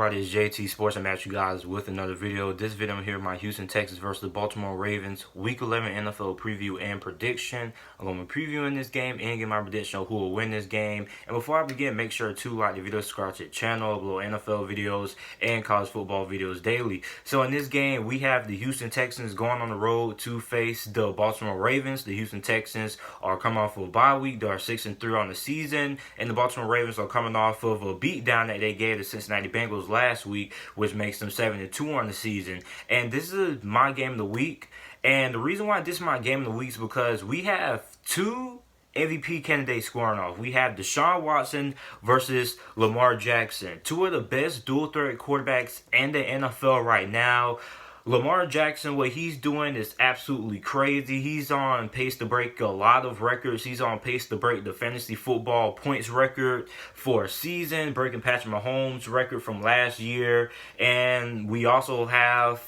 everybody, it's JT Sports. I'm at you guys with another video. This video I'm here with my Houston Texans versus the Baltimore Ravens Week 11 NFL preview and prediction. I'm going to be previewing this game and get my prediction of who will win this game. And before I begin, make sure to like the video, subscribe to the channel, upload NFL videos and college football videos daily. So in this game, we have the Houston Texans going on the road to face the Baltimore Ravens. The Houston Texans are coming off of a bye week. They are 6-3 on the season, and the Baltimore Ravens are coming off of a beatdown that they gave the Cincinnati Bengals last week, which makes them 7-2 on the season. And this is my game of the week. And the reason why this is my game of the week is because we have two MVP candidates scoring off. We have Deshaun Watson versus Lamar Jackson, two of the best dual threat quarterbacks in the NFL right now. Lamar Jackson, what he's doing is absolutely crazy. He's on pace to break a lot of records. He's on pace to break the fantasy football points record for a season, breaking Patrick Mahomes' record from last year. And we also have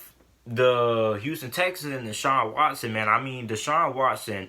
the Houston Texans and Deshaun Watson, man. I mean, Deshaun Watson,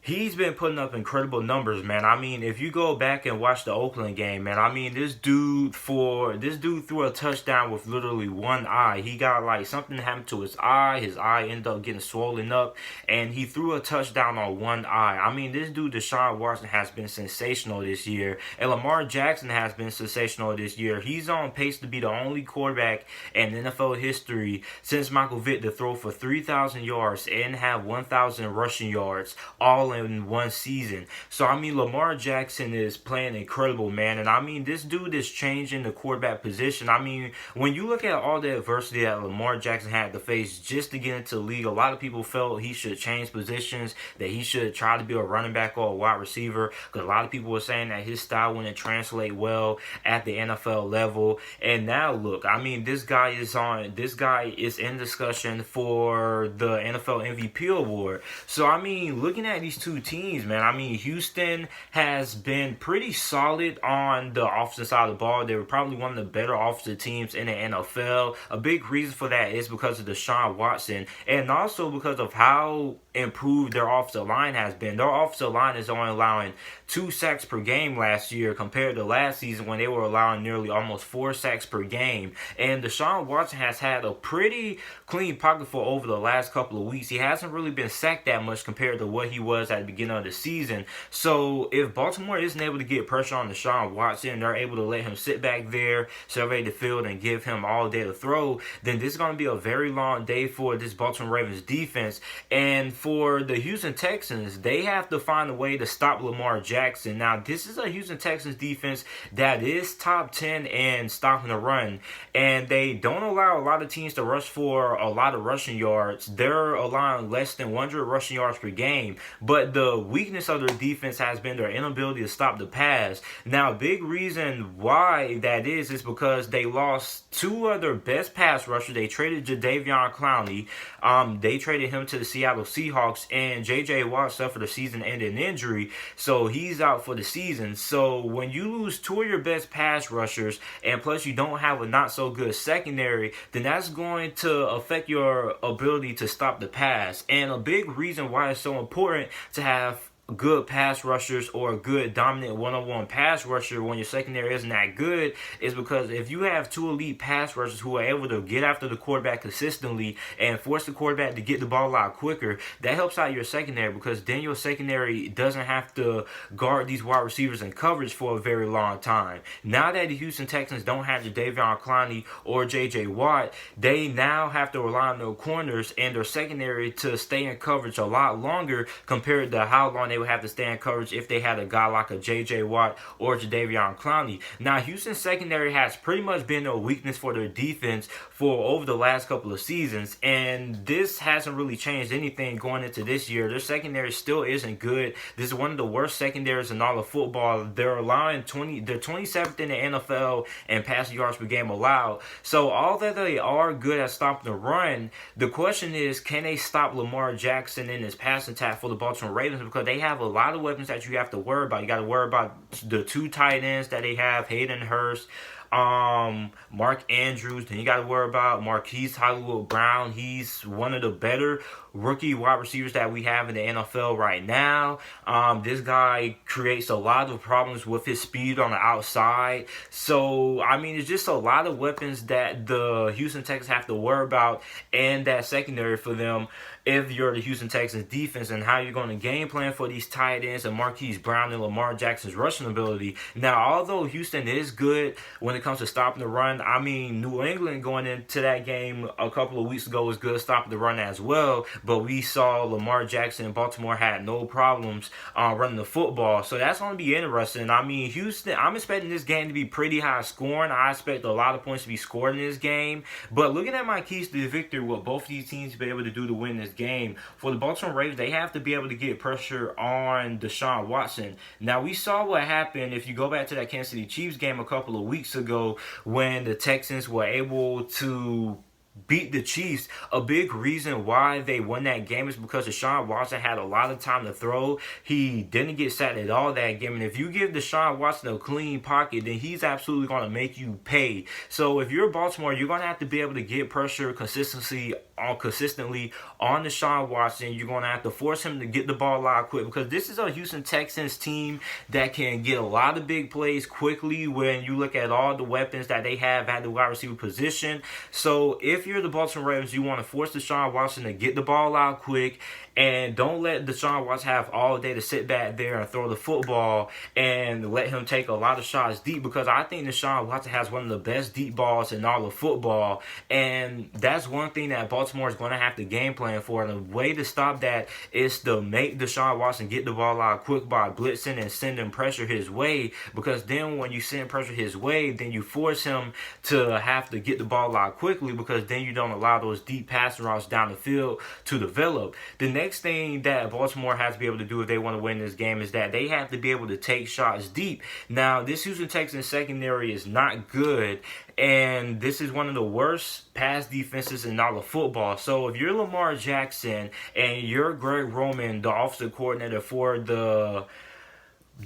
he's been putting up incredible numbers, man. I mean, if you go back and watch the Oakland game, man, I mean, this dude threw a touchdown with literally one eye. He got like something happened to his eye. His eye ended up getting swollen up, and he threw a touchdown on one eye. I mean, this dude, Deshaun Watson, has been sensational this year, and Lamar Jackson has been sensational this year. He's on pace to be the only quarterback in NFL history since Michael Vick to throw for 3,000 yards and have 1,000 rushing yards, all in one season. So I mean, Lamar Jackson is playing incredible, man. And I mean, this dude is changing the quarterback position. I mean, when you look at all the adversity that Lamar Jackson had to face just to get into the league, a lot of people felt he should change positions, that he should try to be a running back or a wide receiver, because a lot of people were saying that his style wouldn't translate well at the NFL level. And now look, I mean, this guy is in discussion for the NFL MVP award. So I mean, looking at these two teams, man, I mean, Houston has been pretty solid on the offensive side of the ball. They were probably one of the better offensive teams in the NFL. A big reason for that is because of Deshaun Watson, and also because of how improved their offensive line has been. Their offensive line is only allowing 2 sacks per game last year compared to last season when they were allowing nearly almost 4 sacks per game. And Deshaun Watson has had a pretty clean pocket for over the last couple of weeks. He hasn't really been sacked that much compared to what he was at the beginning of the season. So if Baltimore isn't able to get pressure on Deshaun Watson, they're able to let him sit back there, survey the field, and give him all day to throw, then this is going to be a very long day for this Baltimore Ravens defense. And for the Houston Texans, they have to find a way to stop Lamar Jackson. Now, this is a Houston Texans defense that is top 10 in stopping the run, and they don't allow a lot of teams to rush for a lot of rushing yards. They're allowing less than 100 rushing yards per game, but the weakness of their defense has been their inability to stop the pass. Now, a big reason why that is because they lost 2 of their best pass rushers. They traded Jadeveon Clowney. They traded him to the Seattle Seahawks, and J.J. Watt suffered a season-ending injury, so he's out for the season. So when you lose 2 of your best pass rushers, and plus you don't have a not-so-good secondary, then that's going to affect your ability to stop the pass. And a big reason why it's so important to have good pass rushers or a good dominant one-on-one pass rusher when your secondary isn't that good is because if you have 2 elite pass rushers who are able to get after the quarterback consistently and force the quarterback to get the ball out quicker, that helps out your secondary, because then your secondary doesn't have to guard these wide receivers in coverage for a very long time. Now that the Houston Texans don't have Jadeveon Clowney or J.J. Watt, they now have to rely on their corners and their secondary to stay in coverage a lot longer compared to how long they would have to stay in coverage if they had a guy like a J.J. Watt or Jadeveon Clowney. Now, Houston's secondary has pretty much been a weakness for their defense for over the last couple of seasons, and this hasn't really changed anything going into this year. Their secondary still isn't good. This is one of the worst secondaries in all of football. They're allowing they're 27th in the NFL in passing yards per game allowed. So all that they are good at stopping the run, the question is, can they stop Lamar Jackson in his passing attack for the Baltimore Ravens? Because they have a lot of weapons that you have to worry about. You got to worry about the 2 tight ends that they have, Hayden Hurst, Mark Andrews. Then you got to worry about Marquise Hollywood-Brown. He's one of the better rookie wide receivers that we have in the NFL right now. This guy creates a lot of problems with his speed on the outside. So, I mean, it's just a lot of weapons that the Houston Texans have to worry about and that secondary for them if you're the Houston Texans defense, and how you're going to game plan for these tight ends and Marquise Brown and Lamar Jackson's rushing ability. Now, although Houston is good when it comes to stopping the run, I mean, New England going into that game a couple of weeks ago was good stopping the run as well, but we saw Lamar Jackson in Baltimore had no problems running the football. So that's going to be interesting. I mean, Houston, I'm expecting this game to be pretty high scoring. I expect a lot of points to be scored in this game. But looking at my keys to the victory, what both of these teams be able to do to win this game, for the Baltimore Ravens, they have to be able to get pressure on Deshaun Watson. Now, we saw what happened if you go back to that Kansas City Chiefs game a couple of weeks ago when the Texans were able to beat the Chiefs. A big reason why they won that game is because Deshaun Watson had a lot of time to throw. He didn't get sacked at all that game. And if you give Deshaun Watson a clean pocket, then he's absolutely going to make you pay. So if you're Baltimore, you're going to have to be able to get pressure consistently on Deshaun Watson. You're going to have to force him to get the ball out quick, because this is a Houston Texans team that can get a lot of big plays quickly when you look at all the weapons that they have at the wide receiver position. So if you're the Baltimore Ravens, you want to force Deshaun Watson to get the ball out quick, and don't let Deshaun Watson have all day to sit back there and throw the football and let him take a lot of shots deep, because I think Deshaun Watson has one of the best deep balls in all of football, and that's one thing that Baltimore is going to have to game plan for. And the way to stop that is to make Deshaun Watson get the ball out quick by blitzing and sending pressure his way, because then when you send pressure his way, then you force him to have to get the ball out quickly, because then you don't allow those deep passing routes down the field to develop. The next thing that Baltimore has to be able to do if they want to win this game is that they have to be able to take shots deep. Now, this Houston Texans secondary is not good, and this is one of the worst pass defenses in all of football. So if you're Lamar Jackson and you're Greg Roman, the offensive coordinator for the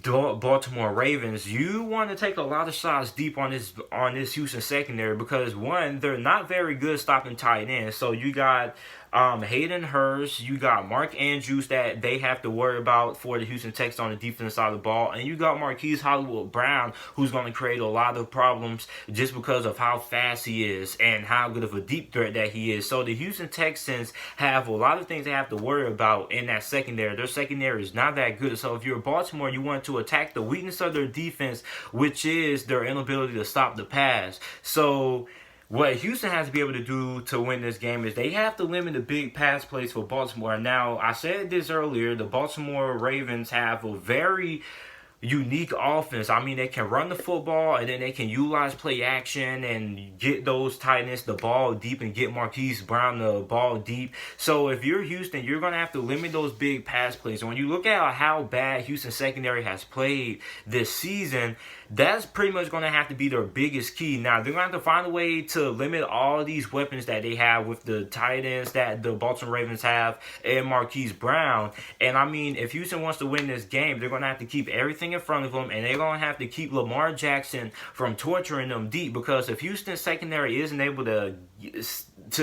Baltimore Ravens, you want to take a lot of shots deep on this Houston secondary, because one, they're not very good stopping tight ends. So you got Hayden Hurst, you got Mark Andrews that they have to worry about for the Houston Texans on the defensive side of the ball, and you got Marquise Hollywood-Brown, who's going to create a lot of problems just because of how fast he is and how good of a deep threat that he is. So the Houston Texans have a lot of things they have to worry about in that secondary. Their secondary is not that good. So if you're Baltimore, you want to attack the weakness of their defense, which is their inability to stop the pass. So what Houston has to be able to do to win this game is they have to limit the big pass plays for Baltimore. Now, I said this earlier, the Baltimore Ravens have a very unique offense. I mean, they can run the football, and then they can utilize play action and get those tight ends the ball deep and get Marquise Brown the ball deep. So if you're Houston, you're going to have to limit those big pass plays. And when you look at how bad Houston secondary has played this season, that's pretty much going to have to be their biggest key. Now, they're going to have to find a way to limit all these weapons that they have with the tight ends that the Baltimore Ravens have and Marquise Brown. And I mean, if Houston wants to win this game, they're going to have to keep everything in front of them, and they're going to have to keep Lamar Jackson from torturing them deep, because if Houston's secondary isn't able to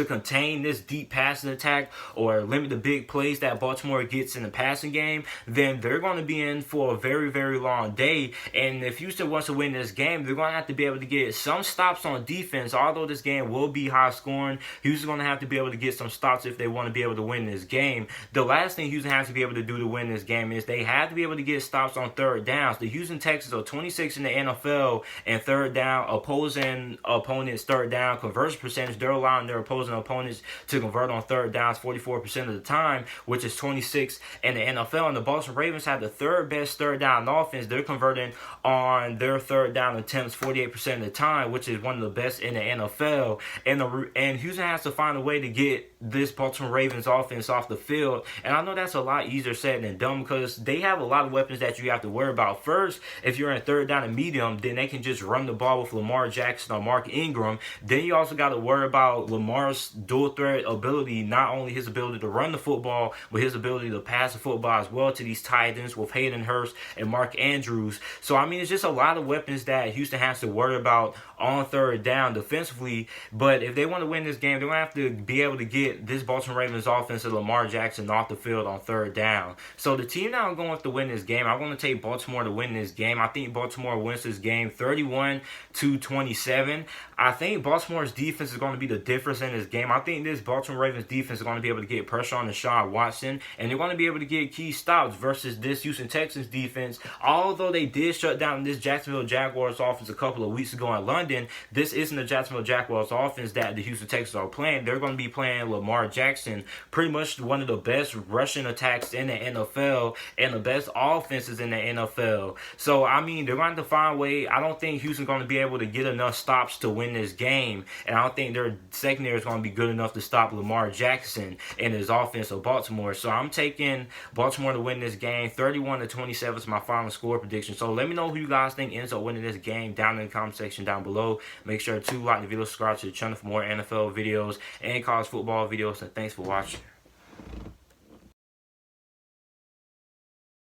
contain this deep passing attack or limit the big plays that Baltimore gets in the passing game, then they're going to be in for a very, very long day. And if Houston wants to win this game, they're going to have to be able to get some stops on defense. Although this game will be high scoring, Houston's going to have to be able to get some stops if they want to be able to win this game. The last thing Houston has to be able to do to win this game is they have to be able to get stops on third downs. The Houston Texans are 26 in the NFL and third down, opposing opponents' third down conversion percentage. They're allowing their opposing opponents to convert on third downs 44% of the time, which is 26 in the NFL. And the Baltimore Ravens have the third best third down offense. They're converting on their third down attempts 48% of the time, which is one of the best in the NFL. And Houston has to find a way to get this Baltimore Ravens offense off the field. And I know that's a lot easier said than done, because they have a lot of weapons that you have to worry about. First, if you're in third down and medium, then they can just run the ball with Lamar Jackson or Mark Ingram. Then you also got to worry about Lamar Lamar's dual threat ability, not only his ability to run the football, but his ability to pass the football as well to these tight ends with Hayden Hurst and Mark Andrews. So, I mean, it's just a lot of weapons that Houston has to worry about on third down defensively. But if they want to win this game, they're going to have to be able to get this Baltimore Ravens offense and Lamar Jackson off the field on third down. So the team that I'm going with to win this game, I'm going to take Baltimore to win this game. I think Baltimore wins this game 31-27. I think Baltimore's defense is going to be the difference in this game. I think this Baltimore Ravens defense is going to be able to get pressure on Deshaun Watson, and they're going to be able to get key stops versus this Houston Texans defense. Although they did shut down this Jacksonville Jaguars offense a couple of weeks ago in London, this isn't the Jacksonville Jaguars offense that the Houston Texans are playing. They're going to be playing Lamar Jackson, pretty much one of the best rushing attacks in the NFL and the best offenses in the NFL. So, I mean, they're going to find a way. I don't think Houston's going to be able to get enough stops to win this game, and I don't think their secondary is going to be good enough to stop Lamar Jackson and his offense of Baltimore. So I'm taking Baltimore to win this game. 31-27 is my final score prediction. So let me know who you guys think ends up winning this game down in the comment section down below. Make sure to like the video, subscribe to the channel for more NFL videos and college football videos, and thanks for watching.